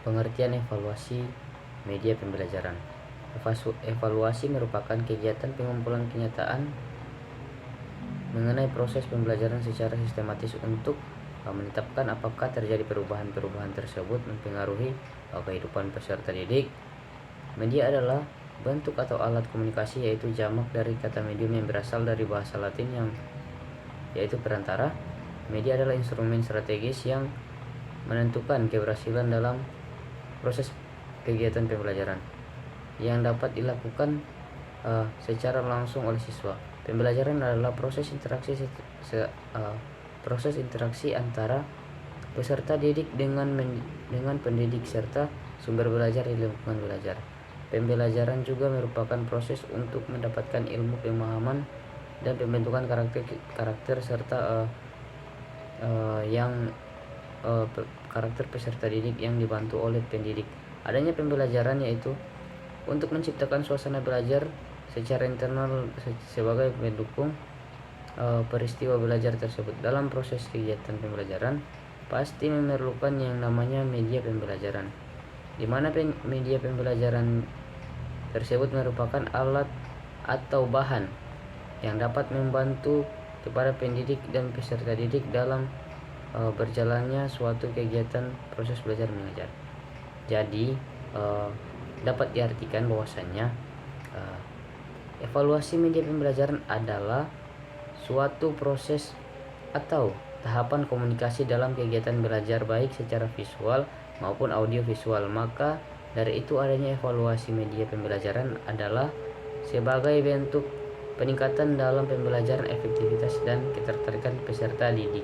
Pengertian evaluasi media pembelajaran. Evaluasi merupakan kegiatan pengumpulan kenyataan mengenai proses pembelajaran secara sistematis untuk menetapkan apakah terjadi perubahan-perubahan tersebut mempengaruhi kehidupan peserta didik. Media adalah bentuk atau alat komunikasi, yaitu jamak dari kata medium yang berasal dari bahasa Latin yang yaitu perantara. Media adalah instrumen strategis yang menentukan keberhasilan dalam proses kegiatan pembelajaran yang dapat dilakukan secara langsung oleh siswa. Pembelajaran adalah proses interaksi antara peserta didik dengan pendidik serta sumber belajar di lingkungan belajar. Pembelajaran juga merupakan proses untuk mendapatkan ilmu, pemahaman, dan pembentukan karakter serta karakter peserta didik yang dibantu oleh pendidik. Adanya pembelajaran yaitu untuk menciptakan suasana belajar secara internal sebagai pendukung peristiwa belajar tersebut. Dalam proses kegiatan pembelajaran pasti memerlukan yang namanya media pembelajaran, di mana media pembelajaran tersebut merupakan alat atau bahan yang dapat membantu kepada pendidik dan peserta didik dalam berjalannya suatu kegiatan proses belajar mengajar. Jadi dapat diartikan bahwasannya evaluasi media pembelajaran adalah suatu proses atau tahapan komunikasi dalam kegiatan belajar baik secara visual maupun audio visual. Maka dari itu adanya evaluasi media pembelajaran adalah sebagai bentuk peningkatan dalam pembelajaran, efektivitas, dan ketertarikan peserta didik.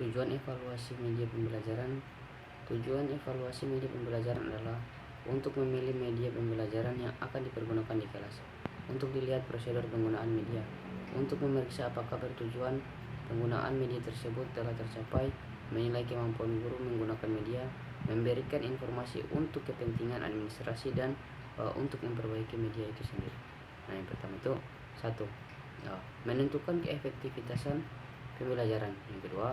Tujuan evaluasi media pembelajaran adalah untuk memilih media pembelajaran yang akan dipergunakan di kelas, untuk dilihat prosedur penggunaan media, untuk memeriksa apakah bertujuan penggunaan media tersebut telah tercapai, menilai kemampuan guru menggunakan media, memberikan informasi untuk kepentingan administrasi, dan untuk memperbaiki media itu sendiri. Nah, yang pertama itu menentukan keefektivitasan pembelajaran. Yang kedua,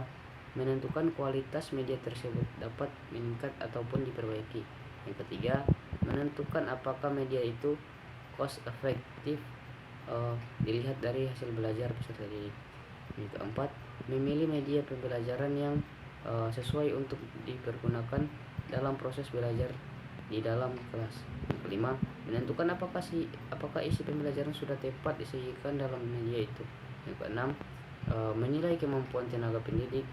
menentukan kualitas media tersebut dapat meningkat ataupun diperbaiki. Yang ketiga, menentukan apakah media itu cost efektif dilihat dari hasil belajar peserta didik. Yang keempat, memilih media pembelajaran yang sesuai untuk dipergunakan dalam proses belajar di dalam kelas. Yang kelima, menentukan apakah isi pembelajaran sudah tepat disajikan dalam media itu. Yang keenam, menilai kemampuan tenaga pendidik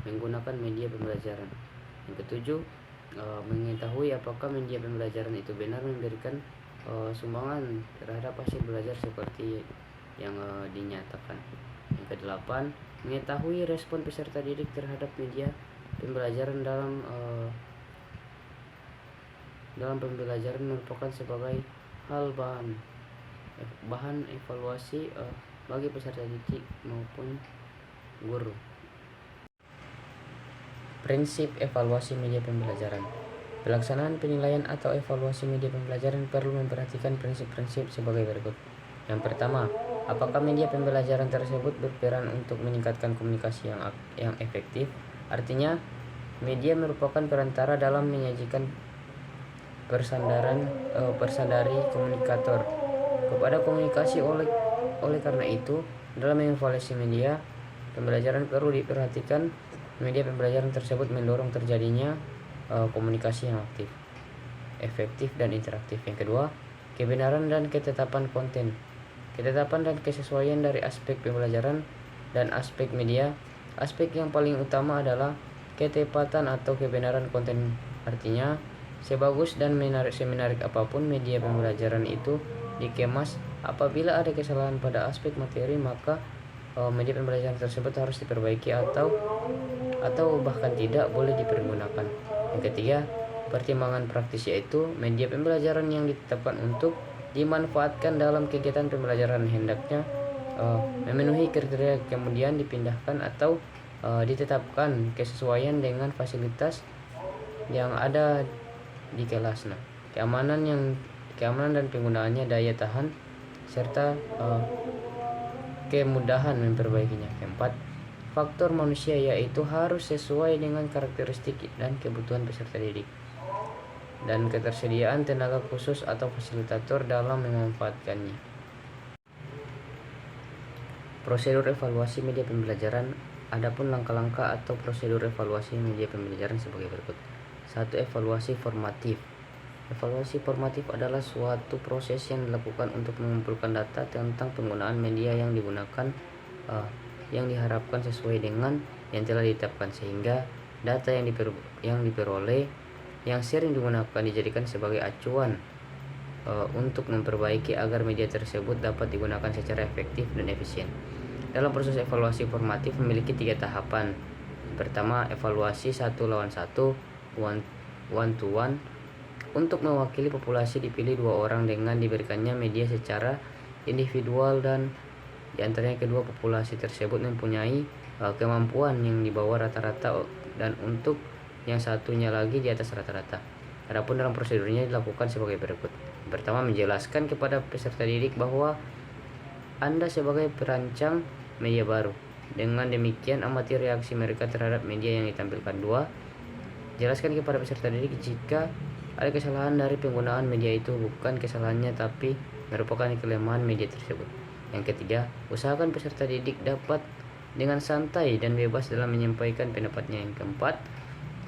menggunakan media pembelajaran. Yang ketujuh, mengetahui apakah media pembelajaran itu benar memberikan sumbangan terhadap hasil belajar seperti yang dinyatakan. Yang kedelapan, mengetahui respon peserta didik terhadap media pembelajaran dalam pembelajaran merupakan sebagai hal bahan evaluasi bagi peserta didik maupun guru. Prinsip evaluasi media pembelajaran. Pelaksanaan penilaian atau evaluasi media pembelajaran perlu memperhatikan prinsip-prinsip sebagai berikut. Yang pertama, apakah media pembelajaran tersebut berperan untuk meningkatkan komunikasi yang efektif? Artinya, media merupakan perantara dalam menyajikan persandari komunikator kepada komunikasi. Oleh karena itu, dalam mengevaluasi media pembelajaran perlu diperhatikan media pembelajaran tersebut mendorong terjadinya komunikasi yang aktif, efektif, dan interaktif. Yang kedua, kebenaran dan ketetapan konten. Ketetapan dan kesesuaian dari aspek pembelajaran dan aspek media. Aspek yang paling utama adalah ketepatan atau kebenaran konten. Artinya, sebagus dan semenarik apapun media pembelajaran itu dikemas, apabila ada kesalahan pada aspek materi, maka media pembelajaran tersebut harus diperbaiki atau bahkan tidak boleh dipergunakan. Yang ketiga, pertimbangan praktis, yaitu media pembelajaran yang ditetapkan untuk dimanfaatkan dalam kegiatan pembelajaran hendaknya memenuhi kriteria, kemudian dipindahkan atau ditetapkan kesesuaian dengan fasilitas yang ada di kelas. Nah, keamanan dan penggunaannya, daya tahan, serta kemudahan memperbaikinya. Keempat, faktor manusia, yaitu harus sesuai dengan karakteristik dan kebutuhan peserta didik dan ketersediaan tenaga khusus atau fasilitator dalam memanfaatkannya. Prosedur evaluasi media pembelajaran. Adapun langkah-langkah atau prosedur evaluasi media pembelajaran sebagai berikut. 1. Evaluasi formatif. Evaluasi formatif adalah suatu proses yang dilakukan untuk mengumpulkan data tentang penggunaan media yang digunakan yang diharapkan sesuai dengan yang telah ditetapkan, sehingga data yang diperoleh yang sering digunakan dijadikan sebagai acuan untuk memperbaiki agar media tersebut dapat digunakan secara efektif dan efisien. Dalam proses evaluasi formatif memiliki 3 tahapan. Pertama, evaluasi 1-1, one to one. Untuk mewakili populasi dipilih 2 orang dengan diberikannya media secara individual, dan diantaranya kedua populasi tersebut mempunyai kemampuan yang di bawah rata-rata dan untuk yang satunya lagi di atas rata-rata. Adapun dalam prosedurnya dilakukan sebagai berikut. Pertama, menjelaskan kepada peserta didik bahwa Anda sebagai perancang media baru. Dengan demikian amati reaksi mereka terhadap media yang ditampilkan. 2. Jelaskan kepada peserta didik jika ada kesalahan dari penggunaan media itu bukan kesalahannya tapi merupakan kelemahan media tersebut. Yang ketiga, usahakan peserta didik dapat dengan santai dan bebas dalam menyampaikan pendapatnya. Yang keempat,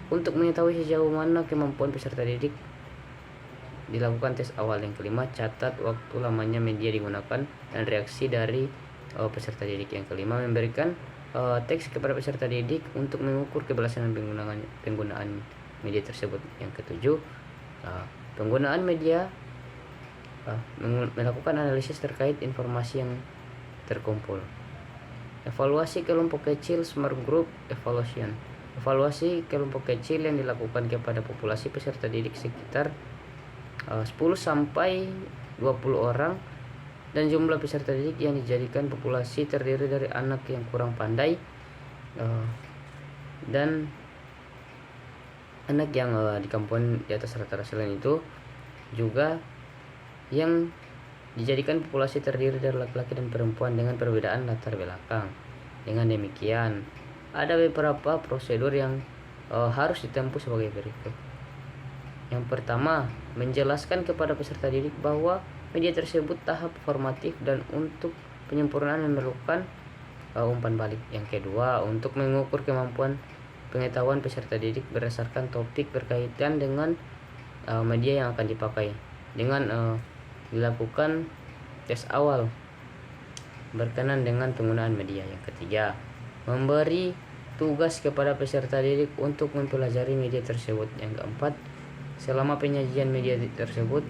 untuk mengetahui sejauh mana kemampuan peserta didik dilakukan tes awal. Yang kelima, catat waktu lamanya media digunakan dan reaksi dari peserta didik. Yang kelima, memberikan teks kepada peserta didik untuk mengukur keberhasilan penggunaan media tersebut. Yang ketujuh, penggunaan media melakukan analisis terkait informasi yang terkumpul. Evaluasi kelompok kecil, smart group evaluation. Evaluasi kelompok kecil yang dilakukan kepada populasi peserta didik sekitar 10-20 orang, dan jumlah peserta didik yang dijadikan populasi terdiri dari anak yang kurang pandai dan anak yang di kampungan di atas rata-rata. Selain itu juga yang dijadikan populasi terdiri dari laki-laki dan perempuan dengan perbedaan latar belakang. Dengan demikian, ada beberapa prosedur yang harus ditempuh sebagai berikut. Yang pertama, menjelaskan kepada peserta didik bahwa media tersebut tahap formatif dan untuk penyempurnaan memerlukan umpan balik. Yang kedua, untuk mengukur kemampuan pengetahuan peserta didik berdasarkan topik berkaitan dengan media yang akan dipakai dengan dilakukan tes awal berkenan dengan penggunaan media. Yang ketiga, memberi tugas kepada peserta didik untuk mempelajari media tersebut. Yang keempat, selama penyajian media tersebut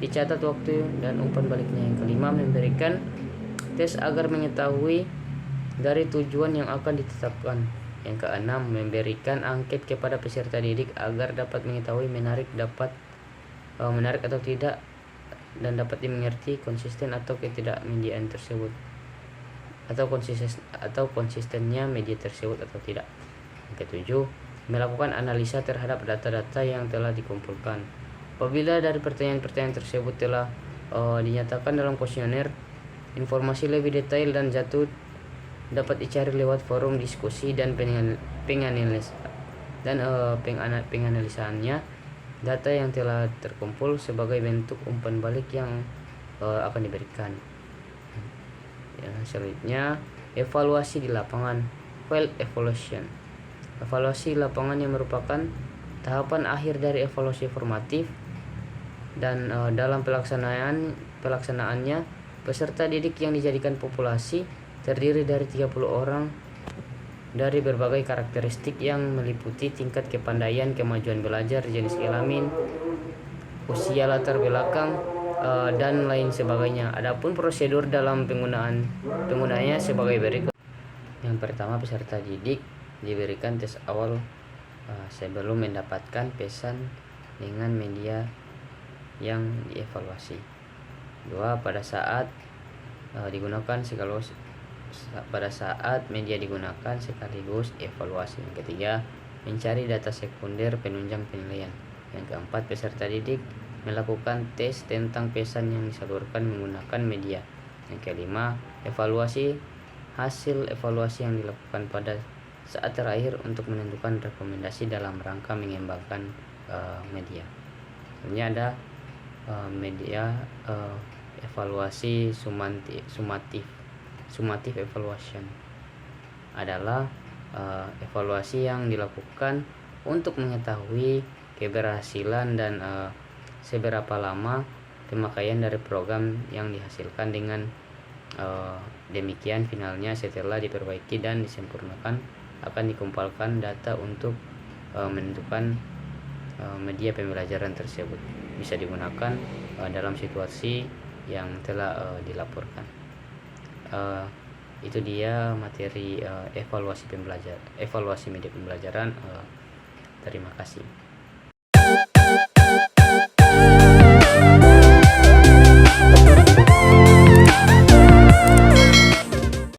dicatat waktu dan umpan baliknya. Yang kelima, memberikan tes agar mengetahui dari tujuan yang akan ditetapkan. Yang keenam, memberikan angket kepada peserta didik agar dapat mengetahui menarik atau tidak dan dapat dimengerti konsisten atau ketidakmediaan tersebut atau konsistennya media tersebut atau tidak. Yang ketujuh, melakukan analisa terhadap data-data yang telah dikumpulkan. Apabila dari pertanyaan-pertanyaan tersebut telah dinyatakan dalam kuesioner, informasi lebih detail dan jatuh dapat dicari lewat forum diskusi dan penganalisaannya. Data yang telah terkumpul sebagai bentuk umpan balik yang akan diberikan. Yang selanjutnya, evaluasi di lapangan, field evaluation. Evaluasi di lapangan yang merupakan tahapan akhir dari evaluasi formatif, dan dalam pelaksanaannya peserta didik yang dijadikan populasi terdiri dari 30 orang dari berbagai karakteristik yang meliputi tingkat kepandaian, kemajuan belajar, jenis kelamin, usia, latar belakang, dan lain sebagainya. Adapun prosedur dalam penggunaannya sebagai berikut. Yang pertama, peserta didik diberikan tes awal sebelum mendapatkan pesan dengan media yang dievaluasi. 2. Pada saat media digunakan sekaligus evaluasi. Yang ketiga, mencari data sekunder penunjang penilaian. Yang keempat, peserta didik melakukan tes tentang pesan yang disalurkan menggunakan media. Yang kelima, evaluasi hasil evaluasi yang dilakukan pada saat terakhir untuk menentukan rekomendasi dalam rangka mengembangkan media. Sebenarnya ada media evaluasi summative evaluation adalah evaluasi yang dilakukan untuk mengetahui keberhasilan dan seberapa lama pemakaian dari program yang dihasilkan. Dengan demikian finalnya setelah diperbaiki dan disempurnakan akan dikumpulkan data untuk menentukan media pembelajaran tersebut bisa digunakan dalam situasi yang telah dilaporkan. Itu dia materi evaluasi media pembelajaran. Terima kasih.